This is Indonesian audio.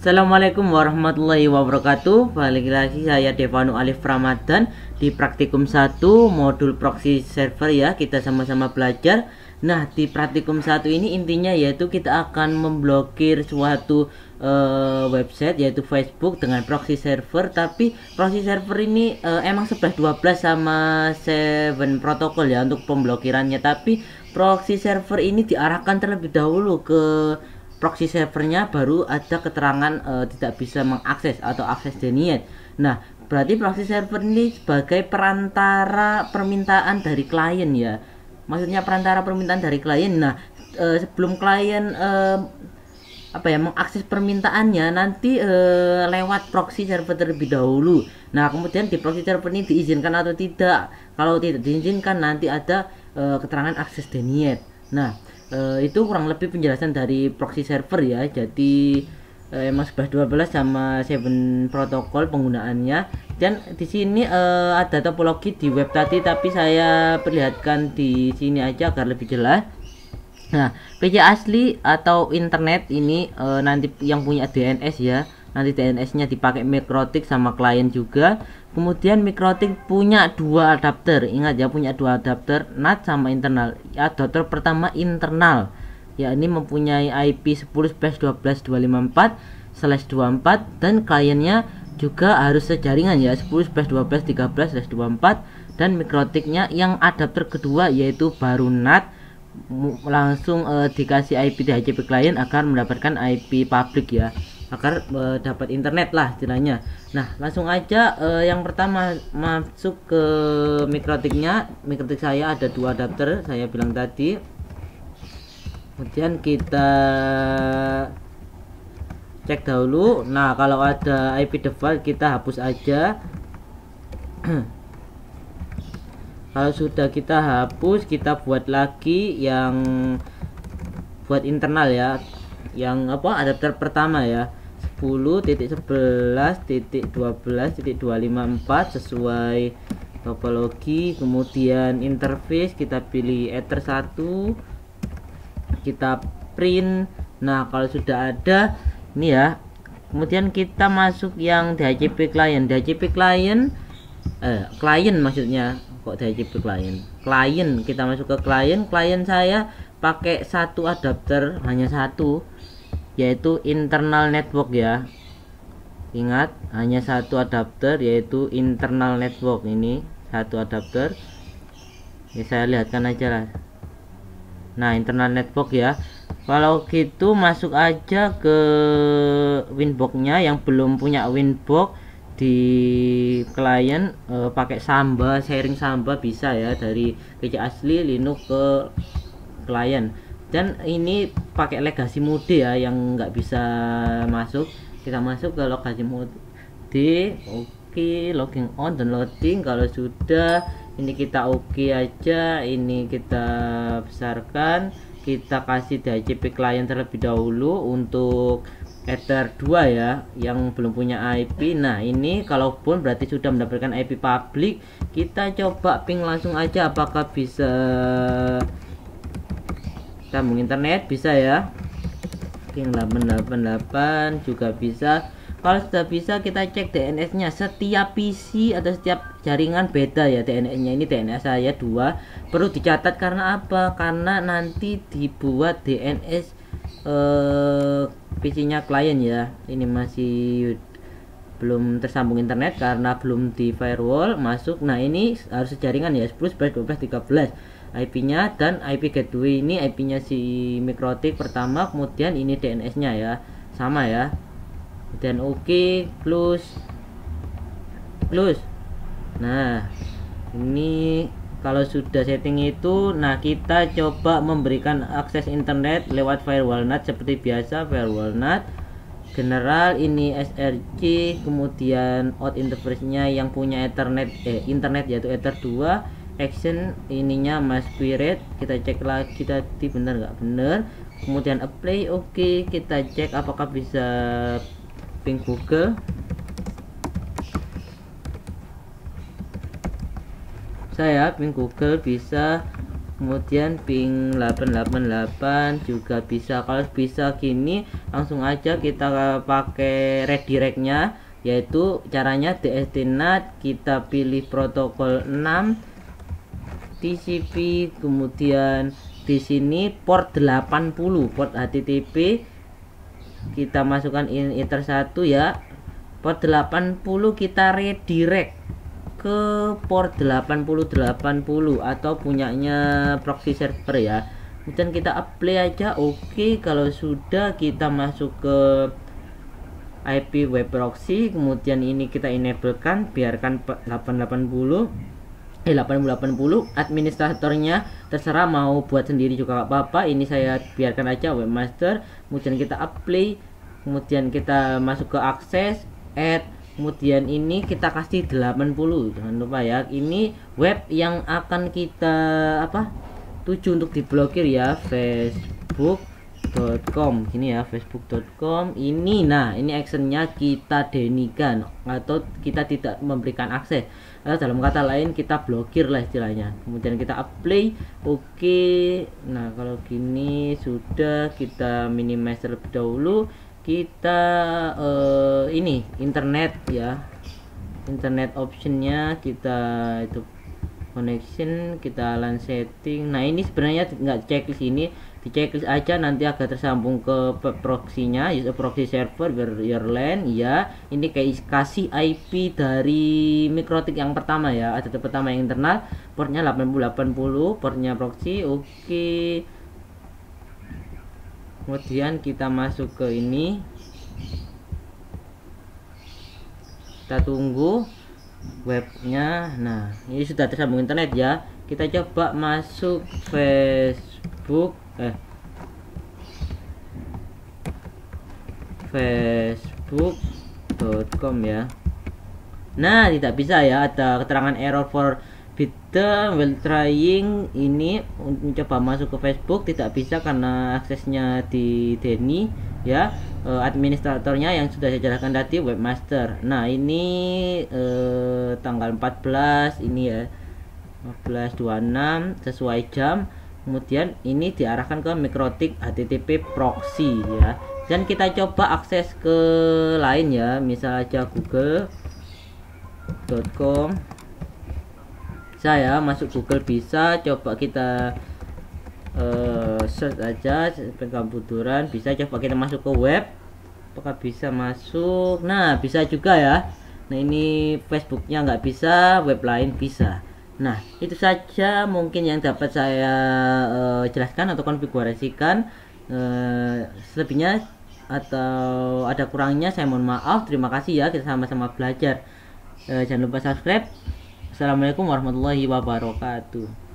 Assalamualaikum warahmatullahi wabarakatuh. Balik lagi saya Devanu Alif Ramadan di praktikum 1 modul proxy server ya. Kita sama-sama belajar. Nah, di praktikum 1 ini intinya yaitu kita akan memblokir suatu website yaitu Facebook dengan proxy server. Tapi proxy server ini emang 11-12 sama 7 protokol ya untuk pemblokirannya. Tapi proxy server ini diarahkan terlebih dahulu ke proxy servernya, baru ada keterangan tidak bisa mengakses atau akses denied. Nah, berarti proxy server ini sebagai perantara permintaan dari klien ya. Maksudnya perantara permintaan dari klien. Nah, sebelum klien mengakses permintaannya nanti lewat proxy server terlebih dahulu. Nah, kemudian di proxy server ini diizinkan atau tidak. Kalau tidak diizinkan nanti ada keterangan akses denied. Nah, itu kurang lebih penjelasan dari proxy server ya. Jadi emang 11-12 sama 7 protokol penggunaannya. Dan di sini ada topologi di web tadi, tapi saya perlihatkan di sini aja agar lebih jelas. Nah, PC asli atau internet ini nanti yang punya DNS ya. Nanti DNS-nya dipakai MikroTik sama klien juga. Kemudian MikroTik punya 2 adapter. Ingat ya, punya 2 adapter, NAT sama internal. Adapter pertama internal, ya ini mempunyai IP 10.12.1254/24 dan kliennya juga harus sejaringan ya, 10.12.13/24. Dan MikroTiknya yang adapter kedua yaitu baru NAT, langsung dikasih IP DHCP klien agar mendapatkan IP public ya, agar dapat internet lah istilahnya. Nah, langsung aja yang pertama masuk ke MikroTiknya. MikroTik saya ada 2 adapter saya bilang tadi. Kemudian kita cek dahulu. Nah, kalau ada IP default kita hapus aja. Kalau sudah kita hapus, kita buat lagi yang buat internal ya. Yang adapter pertama ya, 10.11.12.254 sesuai topologi. Kemudian interface kita pilih ether 1, kita print. Nah, kalau sudah ada ini ya, kemudian kita masuk yang DHCP klien. DHCP klien klien maksudnya, kok DHCP klien kita masuk ke klien. Klien saya pakai 1 adapter, hanya 1, yaitu internal network ya. Ingat, hanya 1 adapter yaitu internal network. Ini 1 adapter ya, saya lihatkan aja lah. Nah, internal network ya. Kalau gitu masuk aja ke winbox-nya. Yang belum punya winbox di klien pakai Samba, sharing Samba bisa ya, dari PC asli Linux ke klien. Dan ini pakai legacy mode ya, yang nggak bisa masuk. Kita masuk ke legacy mode. Oke, logging on dan loading. Kalau sudah ini kita oke aja. Ini kita besarkan. Kita kasih DHCP klien terlebih dahulu untuk ether 2 ya, yang belum punya IP. Nah, ini kalaupun berarti sudah mendapatkan IP public. Kita coba ping langsung aja apakah bisa sambung internet. Bisa ya, ping 888 juga bisa. Kalau sudah bisa, kita cek DNS nya. Setiap PC atau setiap jaringan beda ya DNS nya. Ini DNS saya 2, perlu dicatat. Karena apa? Karena nanti dibuat DNS PC nya klien ya. Ini masih belum tersambung internet karena belum di firewall masuk. Nah, ini harus sejaringan ya, 10.11.12.13 IP nya. Dan IP gateway ini IP nya si MikroTik pertama. Kemudian ini DNS nya ya, sama ya. Dan oke, close. Nah, ini kalau sudah setting itu, nah kita coba memberikan akses internet lewat firewall NAT seperti biasa. Firewall NAT general, ini SRC, kemudian out interface nya yang punya ethernet internet yaitu ether 2. Action ininya masquerade, kita cek lagi tadi benar nggak benar. Kemudian apply. Oke, kita cek apakah bisa ping Google. Saya ping Google bisa. kemudian ping 888 juga bisa. Kalau bisa gini langsung aja kita pakai redirectnya, yaitu caranya DST-NAT, kita pilih protokol 6 TCP, kemudian di sini port 80, port HTTP kita masukkan enter 1 ya, port 80 kita redirect ke port 8080 atau punyanya proxy server ya. Kemudian kita apply aja. Oke, kalau sudah kita masuk ke IP web proxy, kemudian ini kita enablekan, biarkan 8080 administratornya terserah mau buat sendiri juga gak apa-apa, ini saya biarkan aja webmaster. Kemudian kita apply, kemudian kita masuk ke akses, add, kemudian ini kita kasih 80, jangan lupa ya, ini web yang akan kita tuju untuk diblokir ya, facebook.com gini ya, facebook.com ini. Nah, ini actionnya kita denikan atau kita tidak memberikan akses, dalam kata lain kita blokir lah istilahnya. Kemudian kita apply. Oke, nah kalau gini sudah, kita minimize terlebih dahulu. Kita ini internet ya, internet optionnya kita itu connection, kita LAN setting. Nah ini sebenarnya nggak checklist, ini di checklist aja, nanti akan tersambung ke proxy-nya, user proxy server your LAN ya. Ini kayak kasih IP dari mikrotik yang pertama ya, ada pertama yang internal, portnya 8080, portnya proxy. Oke, kemudian kita masuk ke ini, kita tunggu webnya. Nah ini sudah tersambung internet ya, kita coba masuk facebook.com ya. Nah tidak bisa ya, ada keterangan error for bidder while trying. Ini mencoba masuk ke Facebook tidak bisa karena aksesnya di Denny ya, administratornya yang sudah saya jelaskan tadi, webmaster. Nah ini tanggal 14 ini ya, 14.26 sesuai jam. Kemudian ini diarahkan ke mikrotik HTTP proxy ya, dan kita coba akses ke lain ya, misal aja google.com. Saya masuk Google bisa, coba kita search aja pengkomputeran, bisa. Coba kita masuk ke web, apakah bisa masuk? Nah bisa juga ya. Nah ini Facebooknya nggak bisa, web lain bisa. Nah itu saja mungkin yang dapat saya jelaskan atau konfigurasikan. Selebihnya atau ada kurangnya saya mohon maaf. Terima kasih ya, kita sama-sama belajar. Jangan lupa subscribe. Assalamualaikum warahmatullahi wabarakatuh.